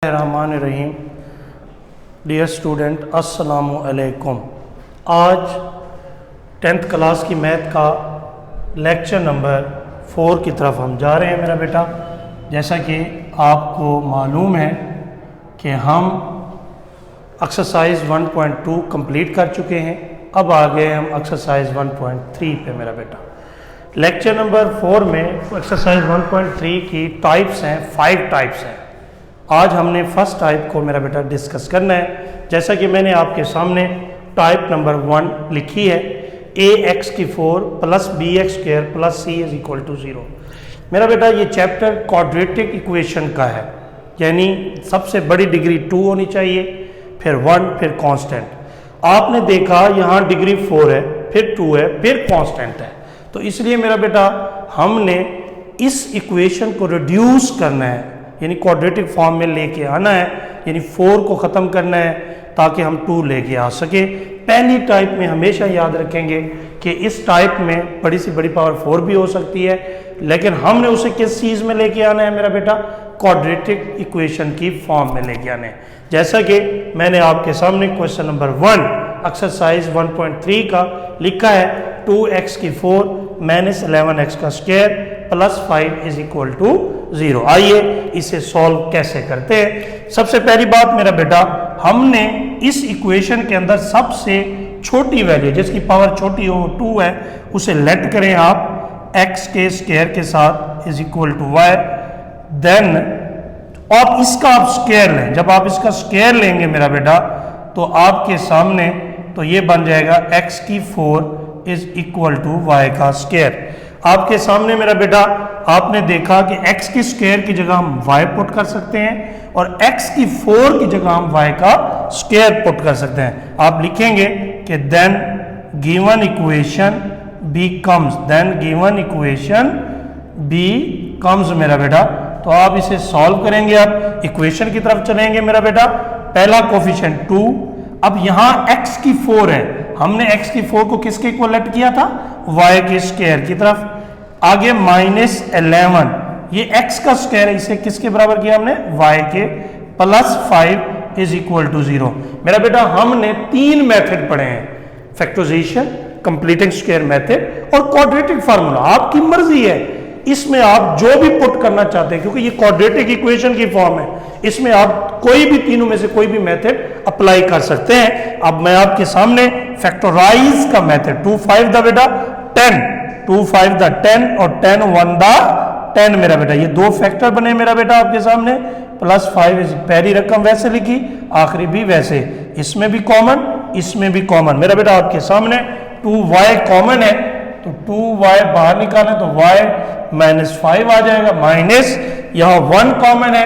रहमानिर्रहीम। Dear student, अस्सलामु अलैकुम। आज 10th क्लास की मैथ का लेक्चर नंबर 4 की तरफ हम जा रहे हैं मेरा बेटा। जैसा कि आपको मालूम है कि हम एक्सरसाइज 1.2 कंप्लीट कर चुके हैं। अब आ गए हम एक्सरसाइज 1.3 पे मेरा बेटा। लेक्चर नंबर 4 में एक्सरसाइज 1.3 की टाइप्स हैं, 5 टाइप्स हैं। आज हमने फर्स्ट टाइप को मेरा बेटा डिस्कस करना है। जैसा कि मैंने आपके सामने टाइप नंबर 1 लिखी है, ax4 + bx² + c = 0। मेरा बेटा ये चैप्टर क्वाड्रेटिक इक्वेशन का है, यानी सबसे बड़ी डिग्री 2 होनी चाहिए, फिर 1, फिर कांस्टेंट। आपने देखा यहाँ डिग्री 4 है, फिर 2 है, फिर कांस्टेंट है। तो इसलिए मेरा बेटा हमने इस इक्वेशन को रिड्यूस करना है, यानी क्वाड्रेटिक फॉर्म में लेके आना है, यानी 4 को ख़त्म करना है ताकि हम 2 लेके आ सके। पहली टाइप में हमेशा याद रखेंगे कि इस टाइप में बड़ी से बड़ी पावर 4 भी हो सकती है, लेकिन हमने उसे किस चीज़ में लेके आना है मेरा बेटा? क्वाड्रेटिक इक्वेशन की फॉर्म में लेके आना है। जैसा कि मैंने आपके सामने क्वेश्चन नंबर 1 एक्सरसाइज 1.3 का लिखा है, 2x4 - 11x² + 5 = 0। आइए इसे सॉल्व कैसे करते हैं। सबसे पहली बात मेरा बेटा, हमने इस इक्वेशन के अंदर सबसे छोटी वैल्यू जिसकी पावर छोटी हो 2 है, उसे लेट करें आप x² के साथ =y। देन आप इसका आप स्क्वायर लें। जब आप इसका स्क्वायर लेंगे मेरा बेटा तो आपके सामने तो ये बन जाएगा x4 = y²। आपके सामने मेरा बेटा आपने देखा कि x की स्क्वायर की जगह हम y पुट कर सकते हैं और x4 की जगह हम y का स्क्वायर पुट कर सकते हैं। आप लिखेंगे कि देन गिवन इक्वेशन becomes मेरा बेटा। तो आप इसे सॉल्व करेंगे, आप इक्वेशन की तरफ चलेंगे मेरा बेटा। पहला कोफिशिएंट 2, अब यहाँ x4 है, हमने x4 को किसके इक्वल लेट किया था? y के स्क्वायर की तरफ। आगे -11, ये x का स्क्वायर है, इसे किसके बराबर किया हमने? y के, + 5 = 0। मेरा बेटा हमने 3 मेथड पढ़े हैं, फैक्टराइजेशन, कंप्लीटिंग स्क्वायर मेथड और क्वाड्रेटिक फार्मूला। आपकी मर्जी है, इसमें आप जो भी पुट करना चाहते हैं, क्योंकि ये क्वाड्रेटिक इक्वेशन की फॉर्म है, इसमें आप कोई भी तीनों में से कोई भी मेथड अप्लाई कर सकते हैं। अब मैं आपके सामने फैक्टराइज का मेथड 2 5 द बेटा 10, 2 5 द 10 और 10 1 द 10 मेरा बेटा। ये 2 फैक्टर बने मेरा बेटा आपके सामने। + 5 पहली रकम वैसे लिखी, आखिरी भी वैसे, इसमें भी कॉमन, इसमें भी कॉमन। मेरा बेटा आपके सामने 2y कॉमन है, तो 2y बाहर निकालें तो y - 5 आ जाएगा, माइनस यहाँ 1 कॉमन है,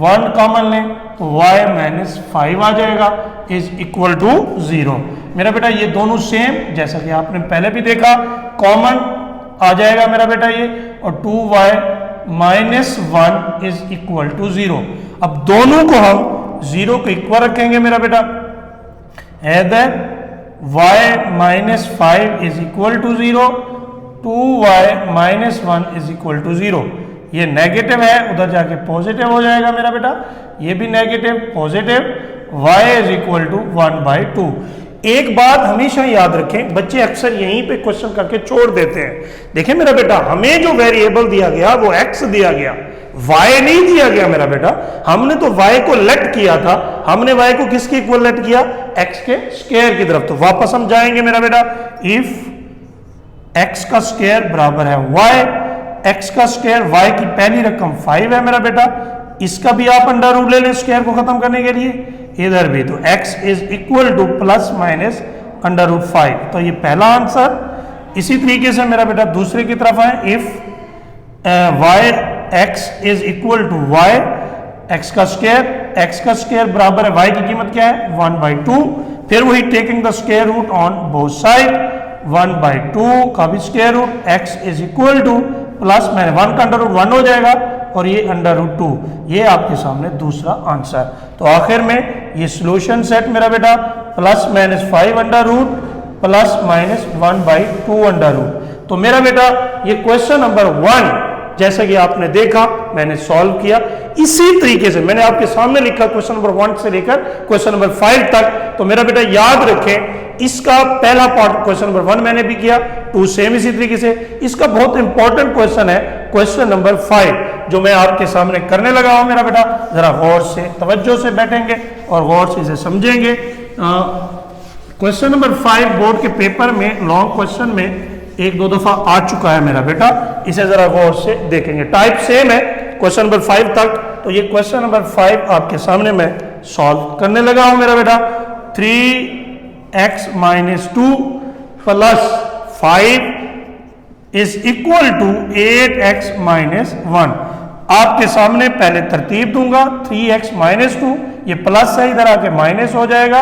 1 कॉमन लें तो y - 5 आ जाएगा = 0। मेरा बेटा ये दोनों सेम, जैसा कि आपने पहले भी देखा, कॉमन आ जाएगा मेरा बेटा ये, और 2y - 1 = 0। अब दोनों को हम 0 को इक्वल रखेंगे मेरा बेटा। Either y - 5 = 0, 2y - 1 = 0। ये नेगेटिव है, उधर जाके पॉजिटिव हो जाएगा मेरा बेटा। ये भी नेगेटिव, पॉजिटिव, y = 1/2। एक बात हमेशा याद रखें, बच्चे अक्सर यहीं पे क्वेश्चन करके छोड़ देते हैं। देखिए मेरा बेटा, हमें जो वेरिएबल दिया गया वो x दिया गया, y नहीं दिया गया मेरा बेटा। हमने तो y को लेट किया था, हमने y को किसके इक्वल लेट किया? x के स्क्वायर की तरफ। तो वापस हम जाएंगे मेरा बेटा, इफ x का स्क्वायर बराबर है y, x का स्क्वायर y की पहली रकम 5 है मेरा बेटा, इसका भी आप अंडर रूट ले लें स्क्वायर को खत्म करने के लिए, इधर भी। तो x = ±√5। तो ये पहला आंसर। इसी तरीके से मेरा बेटा दूसरे की तरफ आए, इफ x = y, x का स्क्वायर बराबर है y की कीमत क्या है? 1/2। फिर वही taking the square root on both side, 1/2 का भी स्क्वायर रूट, x = प्लस में 1 का अंडर रूट 1 हो जाएगा और ये √2। ये आपके सामने दूसरा आंसर। तो आखिर में ये सॉल्यूशन सेट मेरा बेटा ±5 अंडर रूट ±1/2 अंडर रूट। तो मेरा बेटा ये क्वेश्चन नंबर 1 जैसा कि आपने देखा मैंने सॉल्व किया इसी तरीके से। मैंने आपके सामने लिखा क्वेश्चन नंबर 1 से लेकर क्वेश्चन नंबर 5 तक। तो मेरा बेटा याद रखें, इसका पहला पार्ट क्वेश्चन नंबर 1 मैंने भी किया, 2 सेम इसी तरीके से। इसका बहुत इंपॉर्टेंट क्वेश्चन है क्वेश्चन नंबर 5 जो मैं आपके सामने करने लगा हूं मेरा बेटा। जरा गौर से तवज्जो से बैठेंगे और गौर से इसे समझेंगे। क्वेश्चन नंबर 5 बोर्ड के पेपर में लॉन्ग क्वेश्चन में 1-2 दफा आ चुका है मेरा बेटा, इसे जरा गौर से देखेंगे। टाइप सेम है क्वेश्चन नंबर 5 तक। तो ये क्वेश्चन नंबर 5 आपके सामने मैं सॉल्व करने लगा हूं मेरा बेटा। 3x - 2 + 5 is equal to 8x - 1। आपके सामने पहले तरतीब दूंगा, 3x - 2 ये प्लस है, इधर आके माइनस हो जाएगा,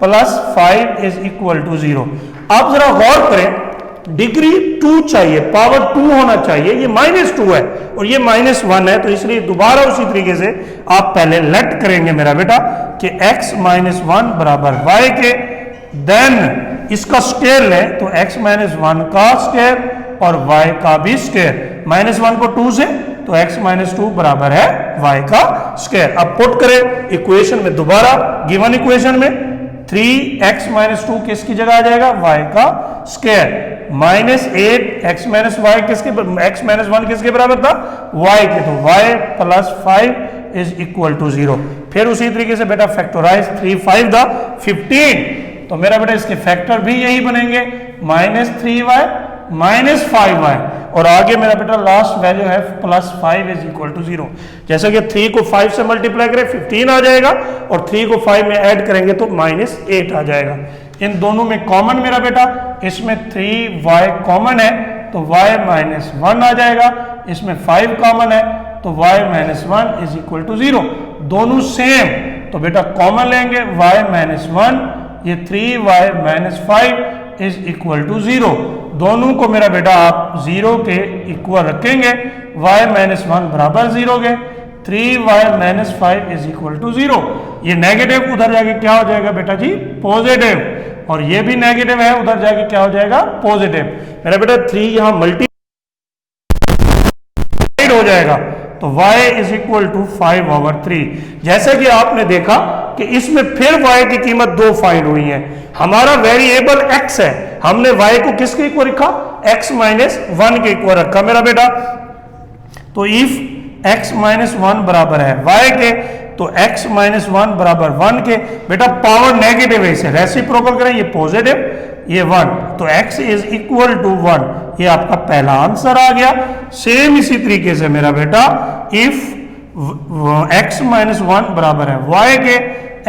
+5 इज इक्वल टू 0। आप जरा गौर करें, डिग्री 2 चाहिए, पावर 2 होना चाहिए, ये -2 है और ये -1 है। तो इसलिए दोबारा उसी तरीके से आप पहले लेट करेंगे मेरा बेटा कि x - 1 बराबर y के, देन इसका स्क्वायर लें तो x - 1 का स्क्वायर और y का भी स्क्वायर। -1 को 2 से तो x - 2 बराबर है y का स्क्वायर। अब पुट करें इक्वेशन में, दोबारा गिवन इक्वेशन में 3x - 2 किसकी जगह आ जाएगा, y का स्क्वायर, -8x - y किसके, x - 1 किसके बराबर था, y के, तो y + 5 इज इक्वल टू 0। फिर उसी तरीके से बेटा फैक्टराइज, 3 5 दा 15। तो मेरा बेटा इसके फैक्टर भी यही बनेंगे, -3y - 5y और आगे मेरा बेटा लास्ट वैल्यू है +5 इज इक्वल टू 0। जैसा कि 3 को 5 से मल्टीप्लाई करें 15 आ जाएगा और 3 को 5 में ऐड करेंगे तो -8 आ जाएगा। इन दोनों में कॉमन मेरा बेटा, इसमें 3y कॉमन है तो y - 1 आ जाएगा, इसमें 5 कॉमन है तो y - 1 इज इक्वल टू 0। दोनों सेम, तो बेटा कॉमन लेंगे y - 1, ये 3y - 5 इज इक्वल टू 0। दोनों को मेरा बेटा आप 0 के इक्वल रखेंगे, y - 1 बराबर 0 के, 3y - 5 इज इक्वल टू 0। ये नेगेटिव उधर जाके क्या हो जाएगा बेटा जी, पॉजिटिव, और ये भी नेगेटिव है, उधर जाके क्या हो जाएगा, पॉजिटिव। मेरा बेटा 3 यहां मल्टी हो जाएगा तो y इज इक्वल टू 5/3। जैसे कि आपने देखा कि इसमें फिर y की कीमत 2 फाइंड हुई है। हमारा वेरिएबल x है, हमने y को किसके इक्वल रखा, x - 1 के इक्वल रखा मेरा बेटा। तो इफ x - 1 बराबर है y के, तो x - 1 बराबर 1 के, बेटा पावर नेगेटिव है, इसे रेसिप्रोकल करें, ये पॉजिटिव, ये 1, तो x इज इक्वल टू 1। ये आपका पहला आंसर आ गया। सेम इसी तरीके से मेरा बेटा इफ x - 1 बराबर है y के,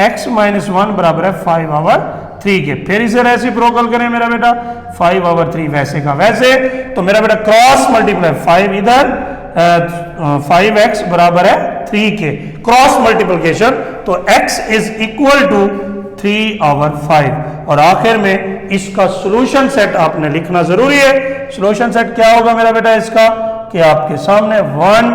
x - 1 बराबर है 5/3 के, फिर इसे रेसिप्रोकल करें मेरा बेटा, 5/3 वैसे का वैसे। तो मेरा बेटा क्रॉस मल्टीप्लाई, 5 इधर, 5x बराबर है 3 के, क्रॉस मल्टीप्लिकेशन, तो x इज इक्वल टू 3/5। और आखिर में इसका सॉल्यूशन सेट आपने लिखना जरूरी है। सॉल्यूशन सेट क्या होगा मेरा बेटा इसका, कि आपके सामने 1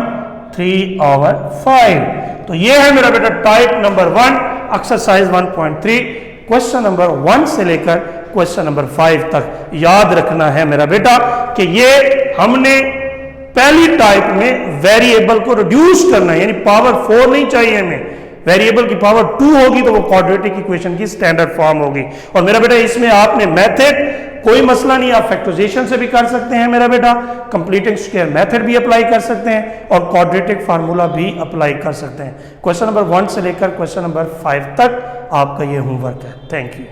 3/5। तो ये है मेरा बेटा type number 1 exercise 1.3, question number 1 से लेकर क्वेश्चन नंबर 5 तक। याद रखना है मेरा बेटा कि ये हमने पहली टाइप में वेरिएबल को रिड्यूस करना है, यानी पावर 4 नहीं चाहिए हमें, वेरिएबल की पावर 2 होगी तो वो क्वाड्रेटिक इक्वेशन की स्टैंडर्ड फॉर्म होगी। और मेरा बेटा इसमें आपने मेथड, कोई मसला नहीं, आप फैक्टराइजेशन से भी कर सकते हैं मेरा बेटा, कंप्लीटिंग स्क्वायर मेथड भी अप्लाई कर सकते हैं और क्वाड्रेटिक फार्मूला भी अप्लाई कर सकते हैं। क्वेश्चन नंबर 1 से लेकर क्वेश्चन नंबर 5 तक आपका ये होमवर्क है। Thank you.